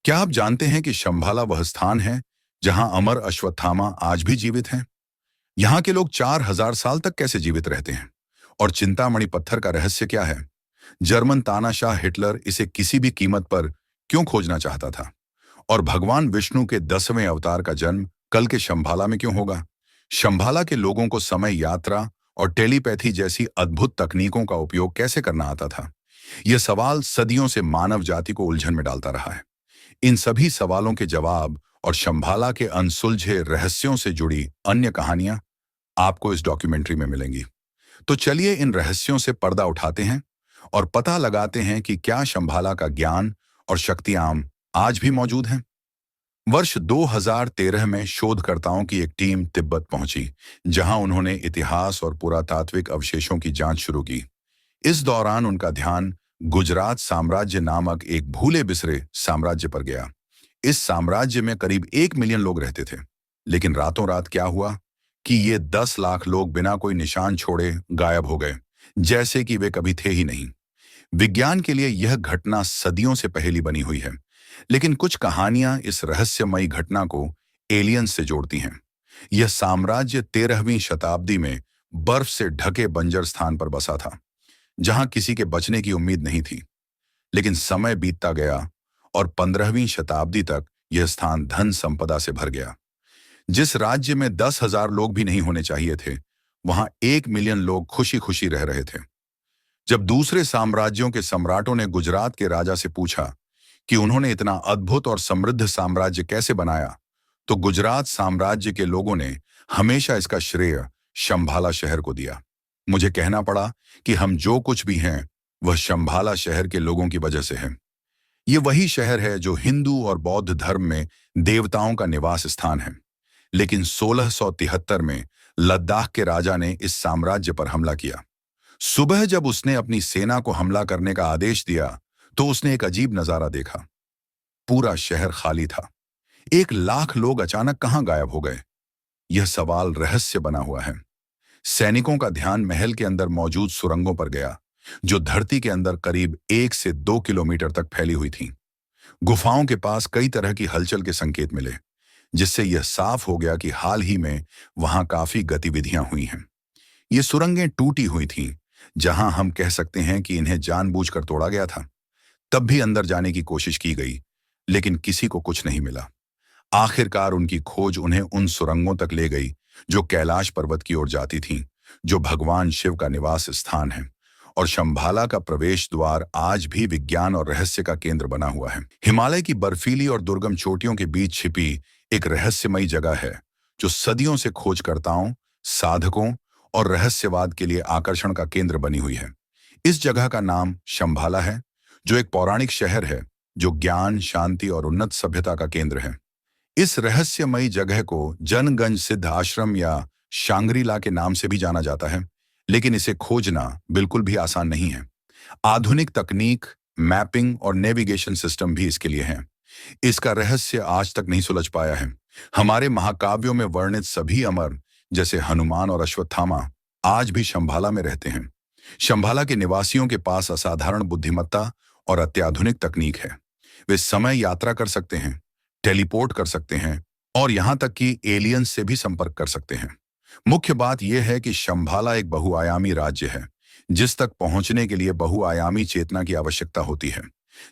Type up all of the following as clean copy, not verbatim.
क्या आप जानते हैं कि शंभाला वह स्थान है जहां अमर अश्वत्थामा आज भी जीवित हैं? यहाँ के लोग 4000 साल तक कैसे जीवित रहते हैं? और चिंतामणि पत्थर का रहस्य क्या है? जर्मन तानाशाह हिटलर इसे किसी भी कीमत पर क्यों खोजना चाहता था? और भगवान विष्णु के 10वें अवतार का जन्म कल के शंभाला में क्यों होगा? शंभाला के लोगों को समय यात्रा और टेलीपैथी जैसी अद्भुत तकनीकों का उपयोग कैसे करना आता था? यह सवाल सदियों से मानव जाति को उलझन में डालता रहा है। इन सभी सवालों के जवाब और शंभाला के अनसुलझे रहस्यों से जुड़ी अन्य कहानियां आपको इस डॉक्यूमेंट्री में मिलेंगी। तो चलिए इन रहस्यों से पर्दा उठाते हैं और पता लगाते हैं कि क्या शंभाला का ज्ञान और शक्तियां आज भी मौजूद हैं। वर्ष 2013 में शोधकर्ताओं की एक टीम तिब्बत पहुंची, जहां उन्होंने इतिहास और पुरातात्विक अवशेषों की जांच शुरू की। इस दौरान उनका ध्यान गुजरात साम्राज्य नामक एक भूले बिसरे साम्राज्य पर गया। इस साम्राज्य में करीब 1 मिलियन लोग रहते थे। लेकिन रातों रात क्या हुआ कि ये 10 लाख लोग बिना कोई निशान छोड़े गायब हो गए, जैसे कि वे कभी थे ही नहीं। विज्ञान के लिए यह घटना सदियों से पहले बनी हुई है, लेकिन कुछ कहानियां इस रहस्यमयी घटना को एलियंस से जोड़ती हैं। यह साम्राज्य 13वीं शताब्दी में बर्फ से ढके बंजर स्थान पर बसा था, जहां किसी के बचने की उम्मीद नहीं थी। लेकिन समय बीतता गया और 15वीं शताब्दी तक यह स्थान धन संपदा से भर गया। जिस राज्य में 10,000 लोग भी नहीं होने चाहिए थे, वहां 1 मिलियन लोग खुशी खुशी रह रहे थे। जब दूसरे साम्राज्यों के सम्राटों ने गुजरात के राजा से पूछा कि उन्होंने इतना अद्भुत और समृद्ध साम्राज्य कैसे बनाया, तो गुजरात साम्राज्य के लोगों ने हमेशा इसका श्रेय शंभाला शहर को दिया। मुझे कहना पड़ा कि हम जो कुछ भी हैं वह शंभाला शहर के लोगों की वजह से है। ये वही शहर है जो हिंदू और बौद्ध धर्म में देवताओं का निवास स्थान है। लेकिन 1673 में लद्दाख के राजा ने इस साम्राज्य पर हमला किया। सुबह जब उसने अपनी सेना को हमला करने का आदेश दिया, तो उसने एक अजीब नजारा देखा। पूरा शहर खाली था। 1 लाख लोग अचानक कहां गायब हो गए? यह सवाल रहस्य बना हुआ है। सैनिकों का ध्यान महल के अंदर मौजूद सुरंगों पर गया, जो धरती के अंदर करीब 1 से 2 किलोमीटर तक फैली हुई थीं। गुफाओं के पास कई तरह की हलचल के संकेत मिले, जिससे यह साफ हो गया कि हाल ही में वहां काफी गतिविधियां हुई हैं। ये सुरंगें टूटी हुई थीं, जहां हम कह सकते हैं कि इन्हें जानबूझकर तोड़ा गया था। तब भी अंदर जाने की कोशिश की गई, लेकिन किसी को कुछ नहीं मिला। आखिरकार उनकी खोज उन्हें उन सुरंगों तक ले गई जो कैलाश पर्वत की ओर जाती थीं, जो भगवान शिव का निवास स्थान है। और शंभाला का प्रवेश द्वार आज भी विज्ञान और रहस्य का केंद्र बना हुआ है। हिमालय की बर्फीली और दुर्गम चोटियों के बीच छिपी एक रहस्यमयी जगह है, जो सदियों से खोजकर्ताओं, साधकों और रहस्यवाद के लिए आकर्षण का केंद्र बनी हुई है। इस जगह का नाम शंभाला है, जो एक पौराणिक शहर है जो ज्ञान, शांति और उन्नत सभ्यता का केंद्र है। इस रहस्यमयी जगह को जनगंज सिद्ध आश्रम या शांग्रीला के नाम से भी जाना जाता है, लेकिन इसे खोजना बिल्कुल भी आसान नहीं है। आधुनिक तकनीक, मैपिंग और नेविगेशन सिस्टम भी इसके लिए हैं। इसका रहस्य आज तक नहीं सुलझ पाया है। हमारे महाकाव्यों में वर्णित सभी अमर, जैसे हनुमान और अश्वत्थामा, आज भी शंभाला में रहते हैं। शंभाला के निवासियों के पास असाधारण बुद्धिमत्ता और अत्याधुनिक तकनीक है। वे समय यात्रा कर सकते हैं, टेलीपोर्ट कर सकते हैं और यहां तक कि एलियंस से भी संपर्क कर सकते हैं। मुख्य बात यह है कि शंभाला एक बहुआयामी राज्य है, जिस तक पहुंचने के लिए बहुआयामी चेतना की आवश्यकता होती है,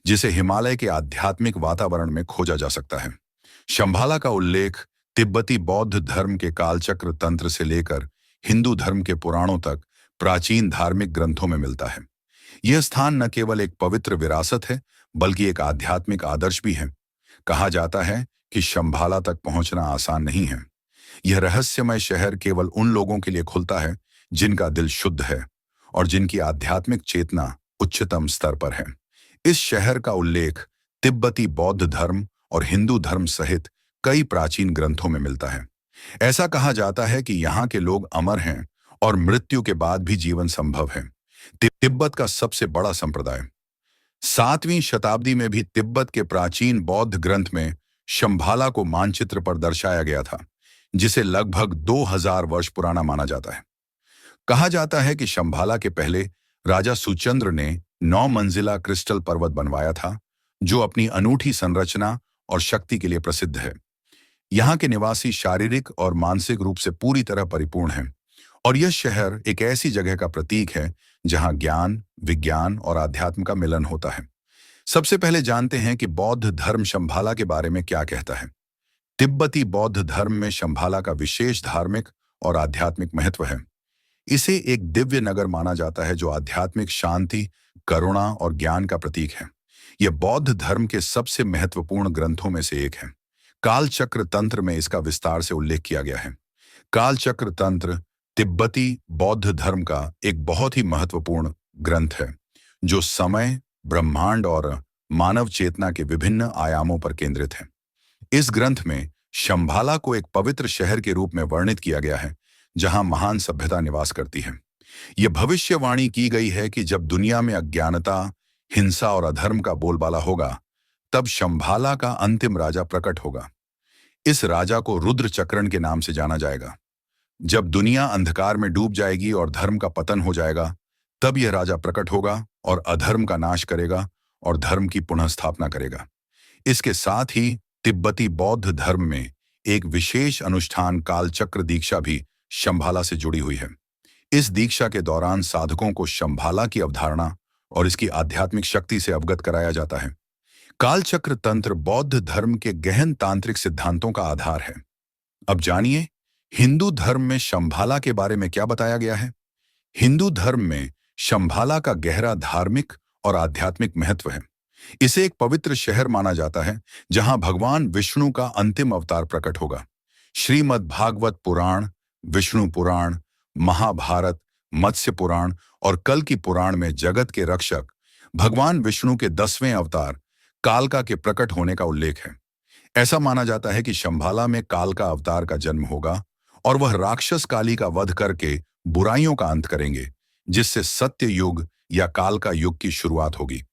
जिसे हिमालय के आध्यात्मिक वातावरण में खोजा जा सकता है। शंभाला का उल्लेख तिब्बती बौद्ध धर्म के कालचक्र तंत्र से लेकर हिंदू धर्म के पुराणों तक प्राचीन धार्मिक ग्रंथों में मिलता है। यह स्थान न केवल एक पवित्र विरासत है, बल्कि एक आध्यात्मिक आदर्श भी है। कहा जाता है कि शंभाला तक पहुंचना आसान नहीं है। यह रहस्यमय शहर केवल उन लोगों के लिए खुलता है जिनका दिल शुद्ध है और जिनकी आध्यात्मिक चेतना उच्चतम स्तर पर है। इस शहर का उल्लेख तिब्बती बौद्ध धर्म और हिंदू धर्म सहित कई प्राचीन ग्रंथों में मिलता है। ऐसा कहा जाता है कि यहाँ के लोग अमर हैं और मृत्यु के बाद भी जीवन संभव है। तिब्बत का सबसे बड़ा संप्रदाय 7वीं शताब्दी में भी तिब्बत के प्राचीन बौद्ध ग्रंथ में शंभाला को मानचित्र पर दर्शाया गया था, जिसे लगभग 2000 वर्ष पुराना माना जाता है। कहा जाता है कि शंभाला के पहले राजा सुचंद्र ने 9 मंजिला क्रिस्टल पर्वत बनवाया था, जो अपनी अनूठी संरचना और शक्ति के लिए प्रसिद्ध है। यहाँ के निवासी शारीरिक और मानसिक रूप से पूरी तरह परिपूर्ण हैं, और यह शहर एक ऐसी जगह का प्रतीक है जहाँ ज्ञान, विज्ञान और आध्यात्म का मिलन होता है। सबसे पहले जानते हैं कि बौद्ध धर्म शंभाला के बारे में क्या कहता है। तिब्बती बौद्ध धर्म में शंभाला का विशेष धार्मिक और आध्यात्मिक महत्व है। इसे एक दिव्य नगर माना जाता है जो आध्यात्मिक शांति, करुणा और ज्ञान का प्रतीक है। यह बौद्ध धर्म के सबसे महत्वपूर्ण ग्रंथों में से एक है। कालचक्र तंत्र में इसका विस्तार से उल्लेख किया गया है। कालचक्र तंत्र तिब्बती बौद्ध धर्म का एक बहुत ही महत्वपूर्ण ग्रंथ है, जो समय, ब्रह्मांड और मानव चेतना के विभिन्न आयामों पर केंद्रित है। इस ग्रंथ में शंभाला को एक पवित्र शहर के रूप में वर्णित किया गया है, जहां महान सभ्यता निवास करती है। यह भविष्यवाणी की गई है कि जब दुनिया में अज्ञानता, हिंसा और अधर्म का बोलबाला होगा, तब शंभाला का अंतिम राजा प्रकट होगा। इस राजा को रुद्र चक्रण के नाम से जाना जाएगा। जब दुनिया अंधकार में डूब जाएगी और धर्म का पतन हो जाएगा, तब यह राजा प्रकट होगा और अधर्म का नाश करेगा और धर्म की पुनः स्थापना करेगा। इसके साथ ही तिब्बती बौद्ध धर्म में एक विशेष अनुष्ठान कालचक्र दीक्षा भी शंभाला से जुड़ी हुई है। इस दीक्षा के दौरान साधकों को शंभाला की अवधारणा और इसकी आध्यात्मिक शक्ति से अवगत कराया जाता है। कालचक्र तंत्र बौद्ध धर्म के गहन तांत्रिक सिद्धांतों का आधार है। अब जानिए, हिंदू धर्म में शंभाला के बारे में क्या बताया गया है। हिंदू धर्म में शंभाला का गहरा धार्मिक और आध्यात्मिक महत्व है। इसे एक पवित्र शहर माना जाता है जहां भगवान विष्णु का अंतिम अवतार प्रकट होगा। श्रीमद् भागवत पुराण, विष्णु पुराण, महाभारत, मत्स्य पुराण और कल्कि पुराण में जगत के रक्षक भगवान विष्णु के 10वें अवतार कालका के प्रकट होने का उल्लेख है। ऐसा माना जाता है कि शंभाला में कालका अवतार का जन्म होगा और वह राक्षस काली का वध करके बुराइयों का अंत करेंगे, जिससे सत्य युग या कालका युग की शुरुआत होगी।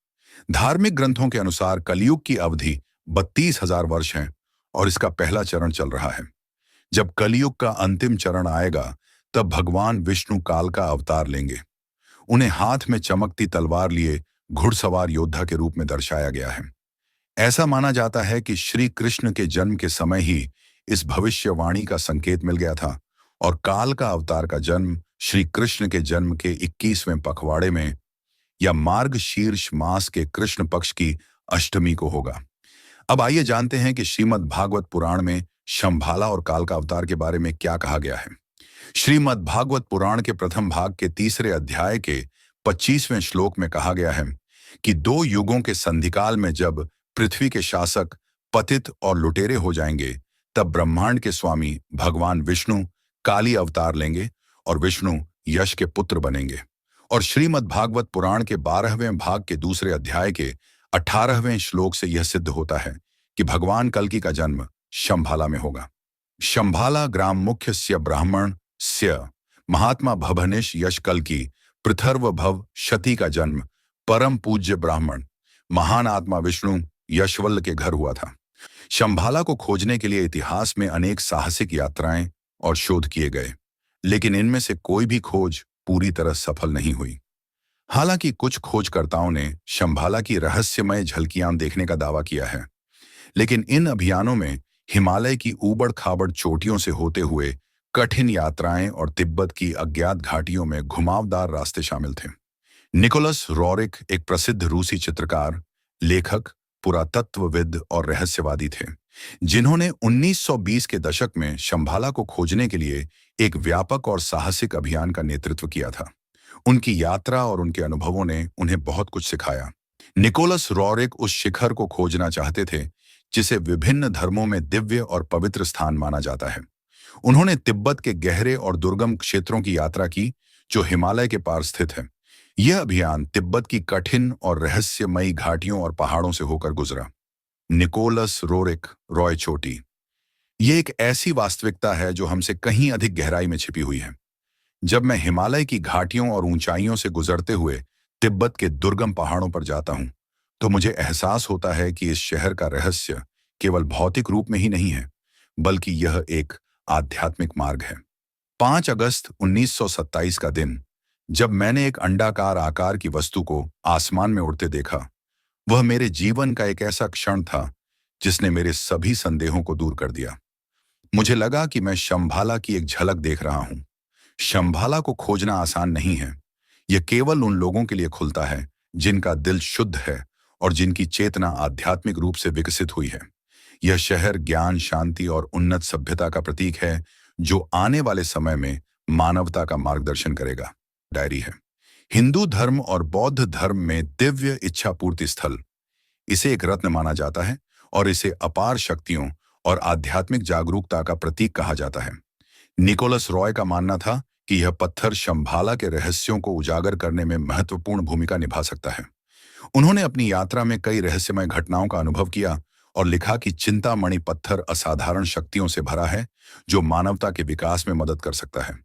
धार्मिक ग्रंथों के अनुसार कलयुग की अवधि 32,000 वर्ष है और इसका पहला चरण चल रहा है। जब कलयुग का अंतिम चरण आएगा, तब भगवान विष्णु काल का अवतार लेंगे। उन्हें हाथ में चमकती तलवार लिए घुड़सवार योद्धा के रूप में दर्शाया गया है। ऐसा माना जाता है कि श्री कृष्ण के जन्म के समय ही इस भविष्यवाणी का संकेत मिल गया था और काल का अवतार का जन्म श्री कृष्ण के जन्म के 21वें पखवाड़े में या मार्गशीर्ष मास के कृष्ण पक्ष की अष्टमी को होगा। अब आइए जानते हैं कि श्रीमद् भागवत पुराण में शंभाला और काल का अवतार के बारे में क्या कहा गया है। श्रीमद् भागवत पुराण के प्रथम भाग के 3रे अध्याय के 25वें श्लोक में कहा गया है कि 2 युगों के संधिकाल में जब पृथ्वी के शासक पतित और लुटेरे हो जाएंगे, तब ब्रह्मांड के स्वामी भगवान विष्णु काली अवतार लेंगे और विष्णु यश के पुत्र बनेंगे। और श्रीमद् भागवत पुराण के 12वें भाग के 2रे अध्याय के 18वें श्लोक से यह सिद्ध होता है कि भगवान कल्कि का जन्म शंभाला में होगा। शंभाला ग्राम मुख्य स्य ब्राह्मण स्य महात्मा भवनिश यश कल्कि पृथर्व भव शती का जन्म परम पूज्य ब्राह्मण महान आत्मा विष्णु यशवल्ल के घर हुआ था। शंभाला को खोजने के लिए इतिहास में अनेक साहसिक यात्राएं और शोध किए गए, लेकिन इनमें से कोई भी खोज पूरी तरह सफल नहीं हुई। हालांकि कुछ खोजकर्ताओं ने शंभाला की रहस्यमय झलकियां देखने का दावा किया है, लेकिन इन अभियानों में हिमालय की ऊबड़-खाबड़ चोटियों से होते हुए कठिन यात्राएं और तिब्बत की अज्ञात घाटियों में घुमावदार रास्ते शामिल थे। निकोलस रोरिक एक प्रसिद्ध रूसी चित्रकार, लेखक, पुरातत्वविद और रहस्यवादी थे, जिन्होंने 1920 के दशक में शंभाला को खोजने के लिए एक व्यापक और साहसिक अभियान का नेतृत्व किया था। उनकी यात्रा और उनके अनुभवों ने उन्हें बहुत कुछ सिखाया। निकोलस रोरिक उस शिखर को खोजना चाहते थे जिसे विभिन्न धर्मों में दिव्य और पवित्र स्थान माना जाता है। उन्होंने तिब्बत के गहरे और दुर्गम क्षेत्रों की यात्रा की जो हिमालय के पार स्थित है। यह अभियान तिब्बत की कठिन और रहस्यमयी घाटियों और पहाड़ों से होकर गुजरा। निकोलस रोरिक रॉय चोटी, ये एक ऐसी वास्तविकता है जो हमसे कहीं अधिक गहराई में छिपी हुई है। जब मैं हिमालय की घाटियों और ऊंचाइयों से गुजरते हुए तिब्बत के दुर्गम पहाड़ों पर जाता हूं, तो मुझे एहसास होता है कि इस शहर का रहस्य केवल भौतिक रूप में ही नहीं है, बल्कि यह एक आध्यात्मिक मार्ग है। 5 अगस्त 1927 का दिन, जब मैंने एक अंडाकार आकार की वस्तु को आसमान में उड़ते देखा, वह मेरे जीवन का एक ऐसा क्षण था जिसने मेरे सभी संदेहों को दूर कर दिया। मुझे लगा कि मैं शंभाला की एक झलक देख रहा हूं। शंभाला को खोजना आसान नहीं है। यह केवल उन लोगों के लिए खुलता है जिनका दिल शुद्ध है और जिनकी चेतना आध्यात्मिक रूप से विकसित हुई है। यह शहर ज्ञान, शांति और उन्नत सभ्यता का प्रतीक है जो आने वाले समय में मानवता का मार्गदर्शन करेगा। डायरी है। हिंदू धर्म और बौद्ध धर्म में दिव्य इच्छा पूर्ति स्थल, इसे एक रत्न माना जाता है और इसे अपार शक्तियों और आध्यात्मिक जागरूकता का प्रतीक कहा जाता है। निकोलस रॉय का मानना था कि यह पत्थर शंभाला के रहस्यों को उजागर करने में महत्वपूर्ण भूमिका निभा सकता है। उन्होंने अपनी यात्रा में कई रहस्यमय घटनाओं का अनुभव किया और लिखा कि चिंतामणि पत्थर असाधारण शक्तियों से भरा है जो मानवता के विकास में मदद कर सकता है।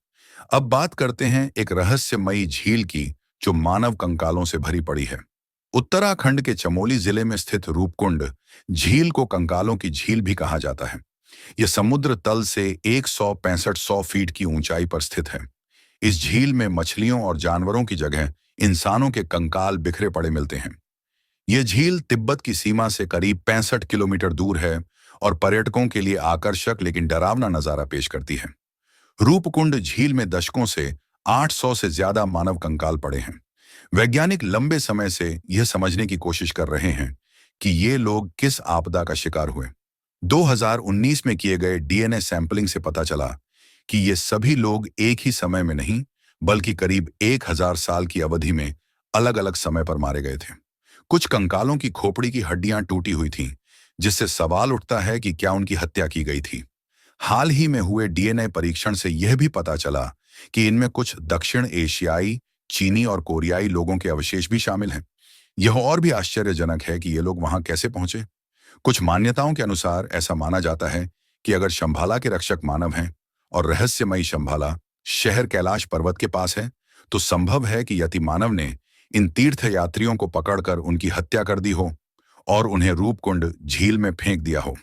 अब बात करते हैं एक रहस्यमयी झील की जो मानव कंकालों से भरी पड़ी है। उत्तराखंड के चमोली जिले में स्थित रूपकुंड झील को कंकालों की झील भी कहा जाता है। यह समुद्र तल से 165 फीट की ऊंचाई पर स्थित है। इस झील में मछलियों और जानवरों की जगह इंसानों के कंकाल बिखरे पड़े मिलते हैं। यह झील तिब्बत की सीमा से करीब 65 किलोमीटर दूर है और पर्यटकों के लिए आकर्षक लेकिन डरावना नजारा पेश करती है। रूपकुंड झील में दशकों से 800 से ज्यादा मानव कंकाल पड़े हैं। वैज्ञानिक लंबे समय से यह समझने की कोशिश कर रहे हैं कि ये लोग किस आपदा का शिकार हुए। 2019 में किए गए डीएनए सैंपलिंग से पता चला कि ये सभी लोग एक ही समय में नहीं बल्कि करीब 1000 साल की अवधि में अलग अलग समय पर मारे गए थे। कुछ कंकालों की खोपड़ी की हड्डियां टूटी हुई थीं, जिससे सवाल उठता है कि क्या उनकी हत्या की गई थी। हाल ही में हुए डीएनए परीक्षण से यह भी पता चला कि इनमें कुछ दक्षिण एशियाई, चीनी और कोरियाई लोगों के अवशेष भी शामिल हैं। यह और भी आश्चर्यजनक है कि ये लोग वहां कैसे पहुंचे। कुछ मान्यताओं के अनुसार ऐसा माना जाता है कि अगर शंभाला के रक्षक मानव हैं और रहस्यमयी शंभाला शहर कैलाश पर्वत के पास है, तो संभव है कि यति मानव ने इन तीर्थ यात्रियों को पकड़कर उनकी हत्या कर दी हो और उन्हें रूपकुंड झील में फेंक दिया हो।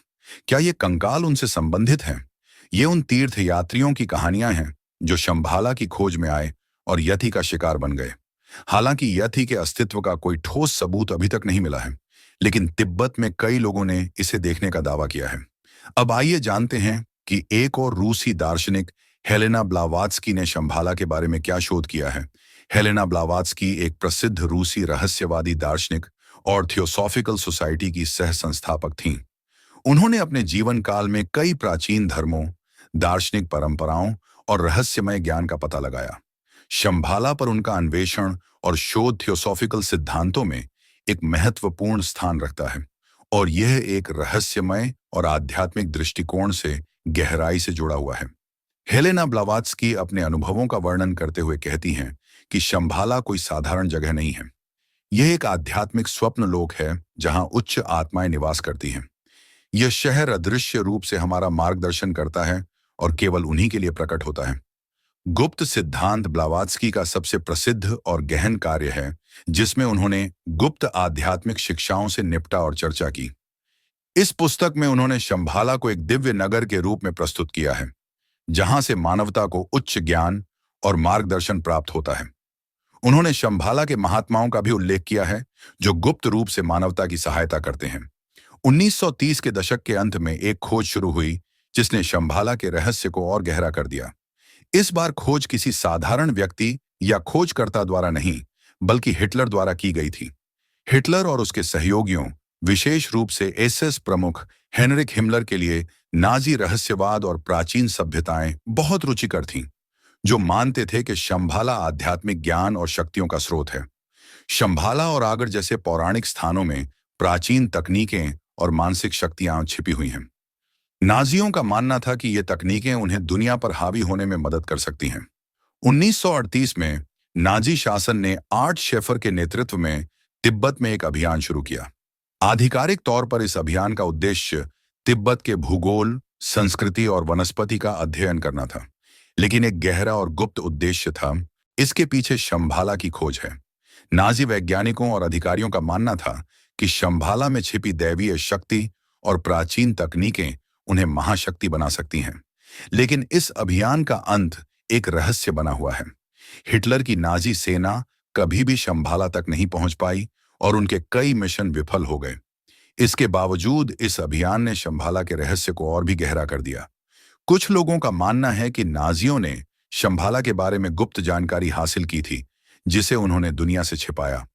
क्या ये कंकाल उनसे संबंधित हैं? ये उन तीर्थ यात्रियों की कहानियां हैं जो शंभाला की खोज में आए और यति का शिकार बन गए। हालांकि यति के अस्तित्व का कोई ठोस सबूत अभी तक नहीं मिला है, लेकिन तिब्बत में कई लोगों ने इसे देखने का दावा किया है। अब आइए जानते हैं कि एक और रूसी दार्शनिक हेलेना ब्लावात्स्की ने शंभाला के बारे में क्या शोध किया है। हेलेना ब्लावात्स्की एक प्रसिद्ध रूसी रहस्यवादी दार्शनिक और थियोसॉफिकल सोसाइटी की सह संस्थापक थीं। उन्होंने अपने जीवन काल में कई प्राचीन धर्मों, दार्शनिक परंपराओं और रहस्यमय ज्ञान का पता लगाया। शंभाला पर उनका अन्वेषण और शोध थियोसॉफिकल सिद्धांतों में एक महत्वपूर्ण स्थान रखता है और यह एक रहस्यमय और आध्यात्मिक दृष्टिकोण से गहराई से जुड़ा हुआ है। हेलेना ब्लावात्स्की अपने अनुभवों का वर्णन करते हुए कहती हैं कि शंभाला कोई साधारण जगह नहीं है। यह एक आध्यात्मिक स्वप्न लोक है जहां उच्च आत्माएं निवास करती हैं। यह शहर अदृश्य रूप से हमारा मार्गदर्शन करता है और केवल उन्हीं के लिए प्रकट होता है। गुप्त सिद्धांत ब्लावात्स्की का सबसे प्रसिद्ध और गहन कार्य है, जिसमें उन्होंने गुप्त आध्यात्मिक शिक्षाओं से निपटा और चर्चा की। इस पुस्तक में उन्होंने शंभाला को एक दिव्य नगर के रूप में प्रस्तुत किया है, जहां से मानवता को उच्च ज्ञान और मार्गदर्शन प्राप्त होता है। उन्होंने शंभाला के महात्माओं का भी उल्लेख किया है, जो गुप्त रूप से मानवता की सहायता करते हैं। 1930 के दशक के अंत में एक खोज शुरू हुई, जिसने शंभाला के रहस्य को और गहरा कर दिया। इस बार खोज किसी साधारण व्यक्ति या खोजकर्ता द्वारा नहीं, बल्कि हिटलर द्वारा की गई थी। हिटलर और उसके सहयोगियों, विशेष रूप से एसएस प्रमुख हेनरिक हिमलर के लिए नाजी रहस्यवाद और प्राचीन सभ्यताएं बहुत रुचिकर थीं, जो मानते थे कि शंभाला आध्यात्मिक ज्ञान और शक्तियों का स्रोत है। शंभाला और आगर जैसे पौराणिक स्थानों में प्राचीन तकनीकें और मानसिक शक्तियां छिपी हुई हैं। नाजियों का मानना था कि ये तकनीकें उन्हें दुनिया पर हावी होने में मदद कर सकती हैं। 1938 में नाजी शासन ने आर्ट शेफर के नेतृत्व में तिब्बत में एक अभियान शुरू किया। आधिकारिक तौर पर इस अभियान का उद्देश्य तिब्बत के भूगोल, संस्कृति और वनस्पति का अध्ययन करना था, लेकिन एक गहरा और गुप्त उद्देश्य था। इसके पीछे शंभाला की खोज है। नाजी वैज्ञानिकों और अधिकारियों का मानना था कि शंभाला में छिपी दैवीय शक्ति और प्राचीन तकनीकें उन्हें महाशक्ति बना सकती हैं। लेकिन इस अभियान का अंत एक रहस्य बना हुआ है। हिटलर की नाजी सेना कभी भी शंभाला तक नहीं पहुंच पाई और उनके कई मिशन विफल हो गए। इसके बावजूद इस अभियान ने शंभाला के रहस्य को और भी गहरा कर दिया। कुछ लोगों का मानना है कि नाजियों ने शंभाला के बारे में गुप्त जानकारी हासिल की थी, जिसे उन्होंने दुनिया से छिपाया।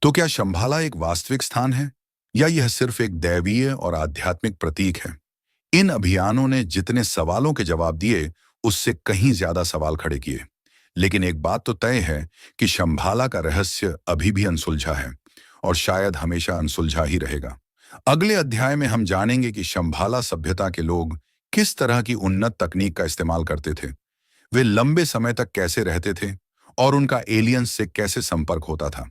तो क्या शंभाला एक वास्तविक स्थान है, या यह सिर्फ एक दैवीय और आध्यात्मिक प्रतीक है? इन अभियानों ने जितने सवालों के जवाब दिए, उससे कहीं ज्यादा सवाल खड़े किए। लेकिन एक बात तो तय है कि शंभाला का रहस्य अभी भी अनसुलझा है, और शायद हमेशा अनसुलझा ही रहेगा। अगले अध्याय में हम जानेंगे कि शंभाला सभ्यता के लोग किस तरह की उन्नत तकनीक का इस्तेमाल करते थे, वे लंबे समय तक कैसे रहते थे, और उनका एलियंस से कैसे संपर्क होता था।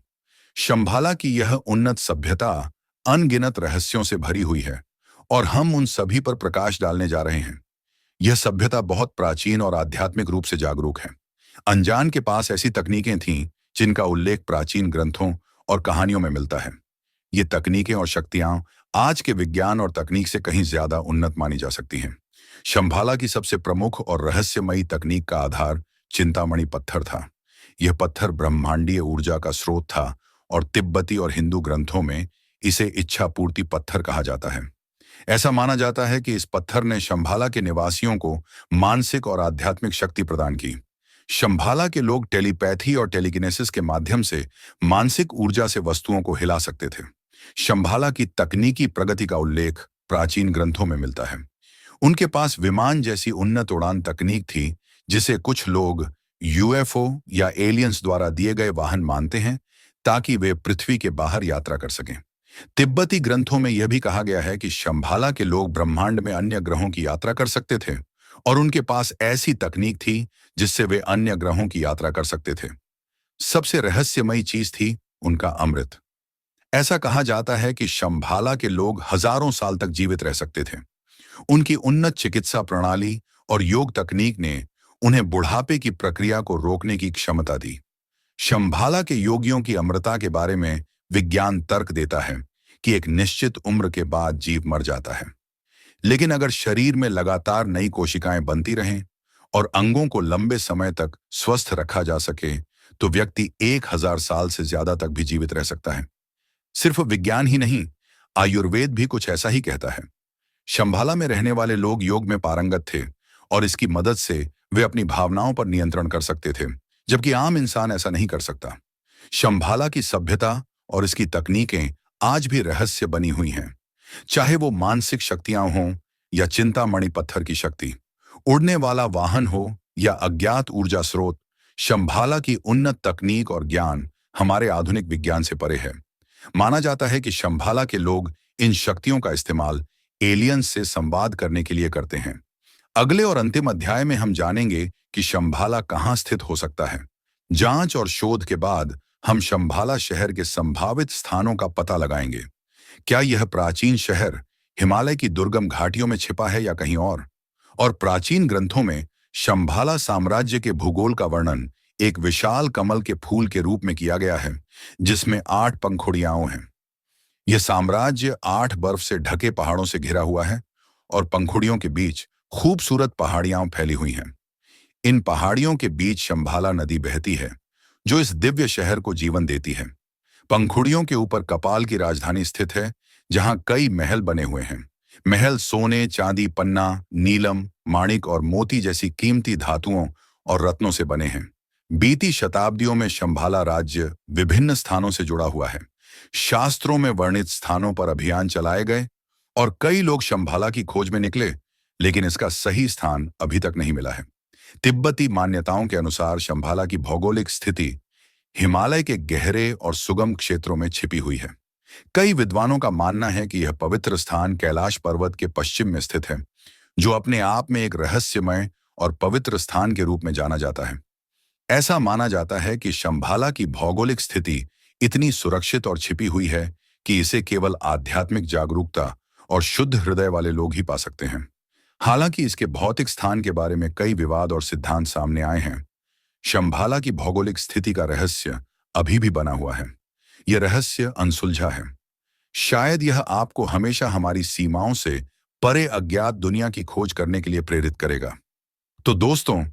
शंभाला की यह उन्नत सभ्यता अनगिनत रहस्यों से भरी हुई है, और हम उन सभी पर प्रकाश डालने जा रहे हैं। यह सभ्यता बहुत प्राचीन और आध्यात्मिक रूप से जागरूक है। अनजान के पास ऐसी तकनीकें थीं जिनका उल्लेख प्राचीन ग्रंथों और कहानियों में मिलता है। ये तकनीकें और शक्तियां आज के विज्ञान और तकनीक से कहीं ज्यादा उन्नत मानी जा सकती हैं। शंभाला की सबसे प्रमुख और रहस्यमयी तकनीक का आधार चिंतामणि पत्थर था। यह पत्थर ब्रह्मांडीय ऊर्जा का स्रोत था, और तिब्बती और हिंदू ग्रंथों में इसे इच्छा पूर्ति पत्थर कहा जाता है। ऐसा माना जाता है कि इस पत्थर ने शंभाला के निवासियों को मानसिक और आध्यात्मिक शक्ति प्रदान की। शंभाला के लोग टेलीपैथी और टेलीकिनेसिस के माध्यम से मानसिक ऊर्जा से वस्तुओं को हिला सकते थे। शंभाला की तकनीकी प्रगति का उल्लेख प्राचीन ग्रंथों में मिलता है। उनके पास विमान जैसी उन्नत उड़ान तकनीक थी, जिसे कुछ लोग यूएफओ या एलियंस द्वारा दिए गए वाहन मानते हैं, ताकि वे पृथ्वी के बाहर यात्रा कर सकें। तिब्बती ग्रंथों में यह भी कहा गया है कि शंभाला के लोग ब्रह्मांड में अन्य ग्रहों की यात्रा कर सकते थे, और उनके पास ऐसी तकनीक थी जिससे वे अन्य ग्रहों की यात्रा कर सकते थे। सबसे रहस्यमयी चीज थी उनका अमृत। ऐसा कहा जाता है कि शंभाला के लोग हजारों साल तक जीवित रह सकते थे। उनकी उन्नत चिकित्सा प्रणाली और योग तकनीक ने उन्हें बुढ़ापे की प्रक्रिया को रोकने की क्षमता दी। शंभाला के योगियों की अमरता के बारे में विज्ञान तर्क देता है कि एक निश्चित उम्र के बाद जीव मर जाता है। लेकिन अगर शरीर में लगातार नई कोशिकाएं बनती रहें और अंगों को लंबे समय तक स्वस्थ रखा जा सके, तो व्यक्ति 1000 साल से ज्यादा तक भी जीवित रह सकता है। सिर्फ विज्ञान ही नहीं, आयुर्वेद भी कुछ ऐसा ही कहता है। शंभाला में रहने वाले लोग योग में पारंगत थे, और इसकी मदद से वे अपनी भावनाओं पर नियंत्रण कर सकते थे, जबकि आम इंसान ऐसा नहीं कर सकता। शंभाला की सभ्यता और इसकी तकनीकें आज भी रहस्य बनी हुई हैं। चाहे वो मानसिक शक्तियां हों या चिंतामणि पत्थर की शक्ति, उड़ने वाला वाहन हो या अज्ञात ऊर्जा स्रोत, शंभाला की उन्नत तकनीक और ज्ञान हमारे आधुनिक विज्ञान से परे है। माना जाता है कि शंभाला के लोग इन शक्तियों का इस्तेमाल एलियंस से संवाद करने के लिए करते हैं। अगले और अंतिम अध्याय में हम जानेंगे कि शंभाला कहाँ स्थित हो सकता है। जांच और शोध के बाद हम शंभाला शहर के संभावित स्थानों का पता लगाएंगे। क्या यह प्राचीन शहर हिमालय की दुर्गम घाटियों में छिपा है या कहीं और प्राचीन ग्रंथों में शंभाला साम्राज्य के भूगोल का वर्णन एक विशाल कमल के फूल के रूप में किया गया है, जिसमें 8 पंखुड़ियां हैं। यह साम्राज्य 8 बर्फ से ढके पहाड़ों से घिरा हुआ है, और पंखुड़ियों के बीच खूबसूरत पहाड़ियां फैली हुई हैं। इन पहाड़ियों के बीच शंभाला नदी बहती है, जो इस दिव्य शहर को जीवन देती है। पंखुड़ियों के ऊपर कपाल की राजधानी स्थित है, जहां कई महल बने हुए हैं। महल सोने, चांदी, पन्ना, नीलम, माणिक और मोती जैसी कीमती धातुओं और रत्नों से बने हैं। बीती शताब्दियों में शंभाला राज्य विभिन्न स्थानों से जुड़ा हुआ है। शास्त्रों में वर्णित स्थानों पर अभियान चलाए गए, और कई लोग शंभाला की खोज में निकले, लेकिन इसका सही स्थान अभी तक नहीं मिला है। तिब्बती मान्यताओं के अनुसार शंभाला की भौगोलिक स्थिति हिमालय के गहरे और सुगम क्षेत्रों में छिपी हुई है। कई विद्वानों का मानना है कि यह पवित्र स्थान कैलाश पर्वत के पश्चिम में स्थित है, जो अपने आप में एक रहस्यमय और पवित्र स्थान के रूप में जाना जाता है। ऐसा माना जाता है कि शंभाला की भौगोलिक स्थिति इतनी सुरक्षित और छिपी हुई है कि इसे केवल आध्यात्मिक जागरूकता और शुद्ध हृदय वाले लोग ही पा सकते हैं। हालांकि इसके भौतिक स्थान के बारे में कई विवाद और सिद्धांत सामने आए हैं। शंभाला की भौगोलिक स्थिति का रहस्य अभी भी बना हुआ है। यह रहस्य अनसुलझा है। शायद यह आपको हमेशा हमारी सीमाओं से परे अज्ञात दुनिया की खोज करने के लिए प्रेरित करेगा। तो दोस्तों,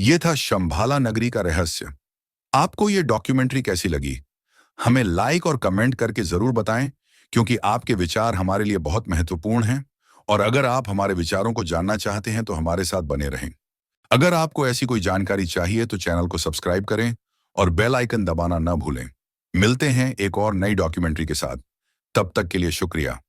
यह था शंभाला नगरी का रहस्य। आपको यह डॉक्यूमेंट्री कैसी लगी? हमें लाइक और कमेंट करके जरूर बताएं, क्योंकि आपके विचार हमारे लिए बहुत महत्वपूर्ण हैं। और अगर आप हमारे विचारों को जानना चाहते हैं तो हमारे साथ बने रहें। अगर आपको ऐसी कोई जानकारी चाहिए तो चैनल को सब्सक्राइब करें और बेल आइकन दबाना न भूलें। मिलते हैं एक और नई डॉक्यूमेंट्री के साथ। तब तक के लिए शुक्रिया।